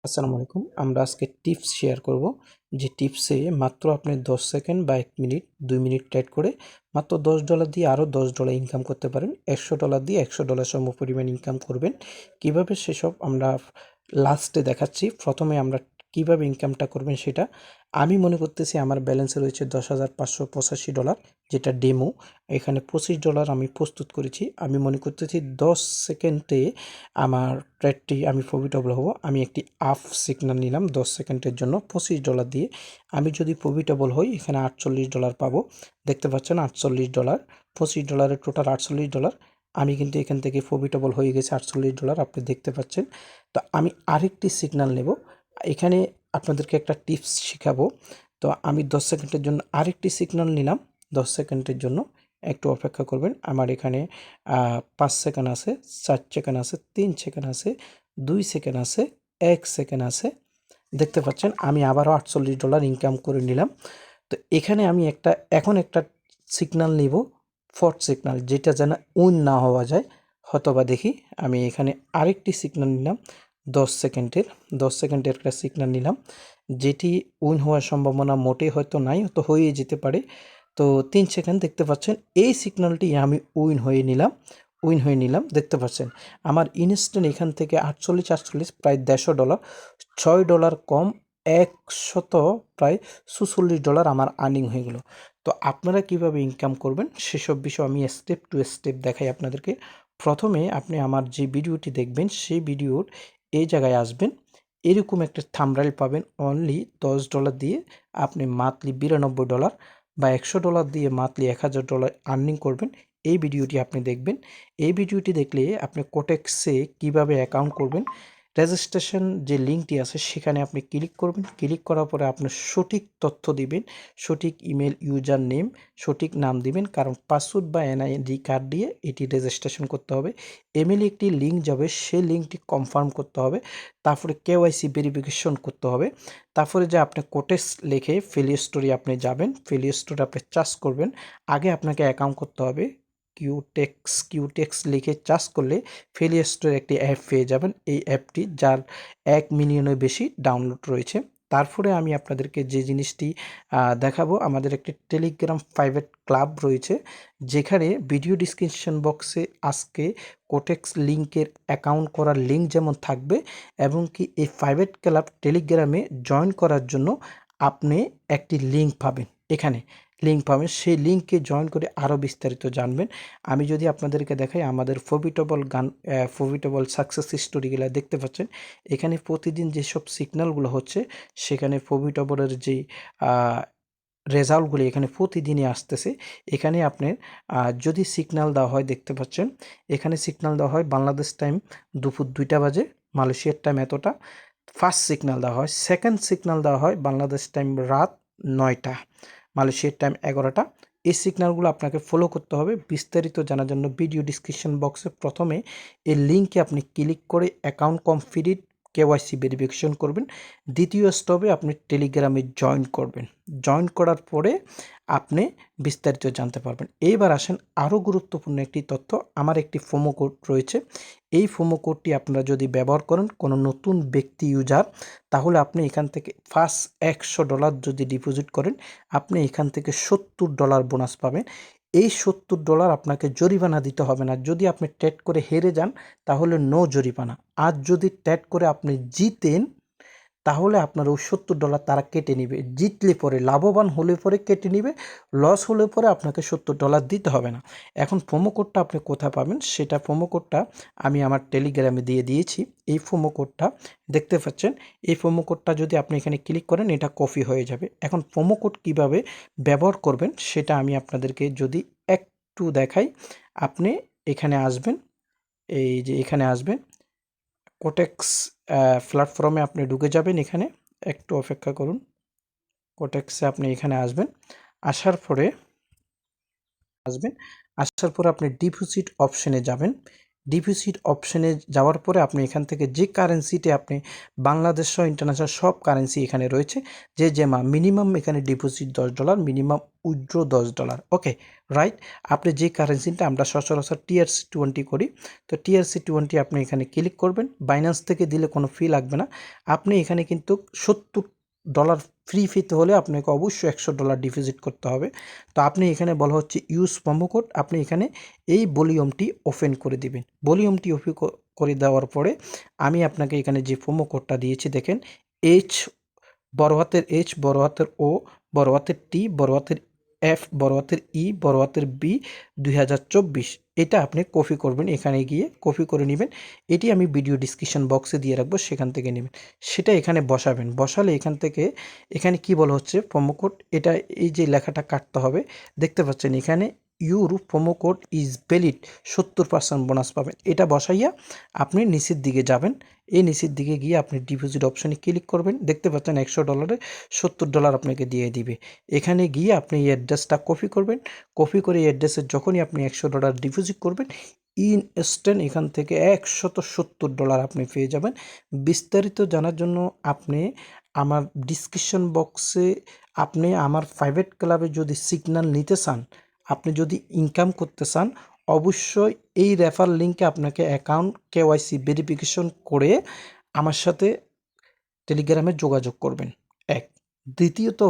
আসসালামু আলাইকুম। আমরা আজকে টিপস শেয়ার করব, যে টিপসে মাত্র আপনি 10 সেকেন্ড বা 1 মিনিট 2 মিনিট ট্রেড করে মাত্র $10 দিয়ে আরও $10 ইনকাম করতে পারেন। $100 দিয়ে $100 সমপরিমাণ ইনকাম করবেন। কিভাবে সেসব আমরা লাস্টে দেখাচ্ছি। প্রথমে আমরা কিভাবে ইনকামটা করবেন সেটা। আমি মনে করতেছি আমার ব্যালেন্সে রয়েছে $10,585, যেটা ডেমো। এখানে $25 আমি প্রস্তুত করেছি। আমি মনে করতেছি 10 সেকেন্ডে আমার ট্রেডটি আমি প্রফিটেবল হব। আমি একটি আপ সিগন্যাল নিলাম 10 সেকেন্ডের জন্য $25 দিয়ে। আমি যদি প্রফিটেবল হই এখানে $48 পাবো। দেখতে পাচ্ছেন $48, $25 টোটাল $48। আমি কিন্তু এখান থেকে প্রফিটেবল হয়ে গেছে $48, আপনি দেখতে পাচ্ছেন। তো আমি আরেকটি সিগন্যাল নেব। এখানে আপনাদেরকে একটা টিপস শেখাবো। তো আমি 10 সেকেন্ডের জন্য আরেকটি সিগন্যাল নিলাম 10 সেকেন্ডের জন্য। একটু অপেক্ষা করবেন। আমার এখানে 5 সেকেন্ড আছে, 4 সেকেন্ড আছে, 3 সেকেন্ড আছে, 2 সেকেন্ড আছে, 1 সেকেন্ড আছে। দেখতে পাচ্ছেন আমি আবারও $48 ইনকাম করে নিলাম। তো এখানে আমি এখন একটা সিগন্যাল নিব, ফোর্থ সিগন্যাল, যেটা যেন উইন না হওয়া যায়। হয়তোবা দেখি, আমি এখানে আরেকটি সিগন্যাল নিলাম 10 সেকেন্ডের একটা সিগন্যাল নিলাম, যেটি উইন হওয়ার সম্ভাবনা মোটেই হয়তো নাই, হয়তো হয়ে যেতে পারে। তো 3 সেকেন্ড দেখতে পাচ্ছেন, এই সিগন্যালটি আমি উইন হয়ে নিলাম। দেখতে পাচ্ছেন আমার ইনস্ট্যান্ট এখান থেকে 48 প্রায় $150, $6 কম 100 প্রায় $46 আমার আর্নিং হয়ে গেল। তো আপনারা কিভাবে ইনকাম করবেন সেসব বিষয় আমি স্টেপ টু স্টেপ দেখাই আপনাদেরকে। প্রথমে আপনি আমার যে ভিডিওটি দেখবেন সেই ভিডিওর এই জায়গায় আসবেন। এরকম একটা থাম্বনেইল পাবেন। অনলি $10 দিয়ে আপনি মান্থলি $92 বা $100 দিয়ে মান্থলি $1000 আর্নিং করবেন। এই ভিডিওটি আপনি দেখবেন। এই ভিডিওটি দেখলে আপনি কোটেক্সে কিভাবে অ্যাকাউন্ট করবেন, রেজিস্ট্রেশন যে লিঙ্কটি আছে সেখানে আপনি ক্লিক করবেন। ক্লিক করার পরে আপনার সঠিক তথ্য দিবেন, সঠিক ইমেল ইউজার নেম, সঠিক নাম দিবেন, কারণ পাসওয়ার্ড বা এনআইডি কার্ড দিয়ে এটি রেজিস্ট্রেশন করতে হবে। ইমেলে একটি লিঙ্ক যাবে, সেই লিঙ্কটি কনফার্ম করতে হবে। তারপরে কেওয়াইসি ভেরিফিকেশন করতে হবে। তারপরে যে আপনি কোটেক্স লিখে প্লে স্টোরে আপনি যাবেন, প্লে স্টোরে আপনি চার্জ করবেন। আগে আপনাকে অ্যাকাউন্ট করতে হবে। কিউটেক্স লিখে চার্জ করলে প্লে স্টোরে একটি অ্যাপ পেয়ে যাবেন। এই অ্যাপটি যার 1 মিলিয়নের বেশি ডাউনলোড রয়েছে। তারপরে আমি আপনাদেরকে যে জিনিসটি দেখাবো, আমাদের একটি টেলিগ্রাম প্রাইভেট ক্লাব রয়েছে, যেখানে ভিডিও ডিসক্রিপশন বক্সে আজকে কোটেক্স লিঙ্কের অ্যাকাউন্ট করার লিঙ্ক যেমন থাকবে, এবং কি এই প্রাইভেট ক্লাব টেলিগ্রামে জয়েন করার জন্য আপনি একটি লিঙ্ক পাবেন। এখানে লিঙ্ক পাবেন, সেই লিঙ্কে জয়েন করে আরও বিস্তারিত জানবেন। আমি যদি আপনাদেরকে দেখাই, আমাদের প্রফিটেবল সাকসেস স্টোরিগুলো দেখতে পাচ্ছেন। এখানে প্রতিদিন যেসব সিগন্যালগুলো হচ্ছে, সেখানে প্রফিটেবলের যে রেজাল্টগুলি এখানে প্রতিদিনই আসতেছে। এখানে আপনার যদি সিগন্যাল দেওয়া হয়, দেখতে পাচ্ছেন এখানে সিগন্যাল দেওয়া হয় বাংলাদেশ টাইম দুপুর 2টা বাজে, মালয়েশিয়ার টাইম এতটা। ফার্স্ট সিগন্যাল দেওয়া হয়, সেকেন্ড সিগন্যাল দেওয়া হয় বাংলাদেশ টাইম রাত 9টা, মালয়েশিয়ার টাইম 11টা। এই সিগন্যালগুলো আপনাকে ফলো করতে হবে। বিস্তারিত জানার জন্য ভিডিও ডিসক্রিপশন বক্সে প্রথমে এই লিঙ্কে আপনি ক্লিক করে অ্যাকাউন্ট কমপ্লিট কেওয়াইসি ভেরিফিকেশন করবেন। দ্বিতীয় স্টেপে আপনি টেলিগ্রামে জয়েন করবেন। জয়েন করার পরে আপনি বিস্তারিত জানতে পারবেন। এইবার আসেন আরও গুরুত্বপূর্ণ একটি তথ্য। আমার একটি প্রোমো কোড রয়েছে। এই প্রোমো কোডটি আপনারা যদি ব্যবহার করেন, কোনো নতুন ব্যক্তি ইউজার, তাহলে আপনি এখান থেকে ফার্স্ট $100 যদি ডিপোজিট করেন, আপনি এখান থেকে $70 বোনাস পাবেন। এই $70 আপনাকে জরিমানা দিতে হবে না। যদি আপনি ট্রেড করে হেরে যান তাহলে নো জরিমানা। আর যদি ট্রেড করে আপনি জিতেন তাহলে আপনার ওই $70 তারা কেটে নিবে। জিতলে পরে, লাভবান হলে পরে কেটে নিবে, লস হলে পরে আপনাকে $70 দিতে হবে না। এখন প্রোমো কোডটা আপনি কোথায় পাবেন, সেটা প্রোমো কোডটা আমি আমার টেলিগ্রামে দিয়ে দিয়েছি। এই প্রোমো কোডটা দেখতে পাচ্ছেন। এই প্রোমো কোডটা যদি আপনি এখানে ক্লিক করেন, এটা কপি হয়ে যাবে। এখন প্রোমো কোড কীভাবে ব্যবহার করবেন সেটা আমি আপনাদেরকে যদি একটু দেখাই। আপনি এখানে আসবেন, এই যে এখানে আসবেন, কোটেক্স প্ল্যাটফর্মে আপনি ঢুকে যাবেন। এখানে একটু অপেক্ষা করুন। কোটেক্সে আপনি এখানে আসবেন। আসার পরে আসার পরে আপনি ডিপোজিট অপশনে যাবেন। ডিপোজিট অপশনে যাওয়ার পরে আপনি এখান থেকে যে কারেন্সিতে আপনি বাংলাদেশ সহ ইন্টারন্যাশনাল সব কারেন্সি এখানে রয়েছে, যে মিনিমাম এখানে ডিপোজিট $10, মিনিমাম উইথড্র $10। ওকে, রাইট। আপনি যে কারেন্সিটা আমরা সচরাচর TRC20 করি, তো TRC20 আপনি এখানে ক্লিক করবেন। বাইন্যান্স থেকে দিলে কোনো ফি লাগবে না। আপনি এখানে কিন্তু $70 ফ্রি ফিতে হলে আপনাকে অবশ্যই $100 ডিপোজিট করতে হবে। তো আপনি এখানে বলা হচ্ছে ইউজ প্রোমো কোড, আপনি এখানে এই ভলিউমটি ওপেন করে দিবেন। ভলিউমটি ওপেন করে দেওয়ার পরে আমি আপনাকে এখানে যে প্রোমো কোডটা দিয়েছি দেখেন, এইচ, বড় হাতের এইচ, বড় হাতের ও, বড় হাতের টি, বড় হাতের এফ, বড় হাতের ই, বড় হাতের বি 2024, এটা আপনি কপি করবেন, এখানে গিয়ে কপি করে নেবেন। এটি আমি ভিডিও ডিসক্রিপশন বক্সে দিয়ে রাখবো, সেখান থেকে নেবেন। সেটা এখানে বসাবেন, বসালে এখান থেকে এখানে কি বলা হচ্ছে প্রোমো কোড, এটা এই যে লেখাটা কাটতে হবে, দেখতে পাচ্ছেন এখানে your promo code is valid, 70% bonus পাবেন। এটা বসাইয়া আপনি নিচের দিকে যাবেন। এই নিচের দিকে গিয়ে আপনি ডিপোজিট অপশনে ক্লিক করবেন, দেখতে পাচ্ছেন $100 $70 আপনাকে দিয়ে দিবে। এখানে গিয়ে আপনি এই অ্যাড্রেসটা কপি করবেন, কপি করে এই অ্যাড্রেসে যখনই আপনি $100 ডিপোজিট করবেন, ইনস্ট্যান্ট এখান থেকে $170 আপনি পেয়ে যাবেন। বিস্তারিত জানার জন্য আপনি আমার ডিসক্রিপশন বক্সে, আপনি আমার প্রাইভেট ক্লাবে যদি সিগন্যাল নিতে চান, আপনি যদি ইনকাম করতে চান, অবশ্যই এই রেফার লিঙ্কে আপনাকে অ্যাকাউন্ট KYC ভেরিফিকেশন করে আমার সাথে টেলিগ্রামে যোগাযোগ করবেন, এক। দ্বিতীয়ত,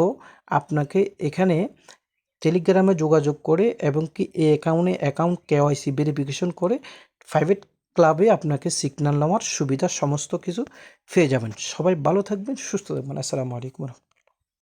আপনাকে এখানে টেলিগ্রামে যোগাযোগ করে এবং কি এই অ্যাকাউন্ট KYC ভেরিফিকেশন করে প্রাইভেট ক্লাবে আপনাকে সিগন্যাল নেওয়ার সুবিধা সমস্ত কিছু পেয়ে যাবেন। সবাই ভালো থাকবেন, সুস্থ থাকবেন। আসসালামু আলাইকুম।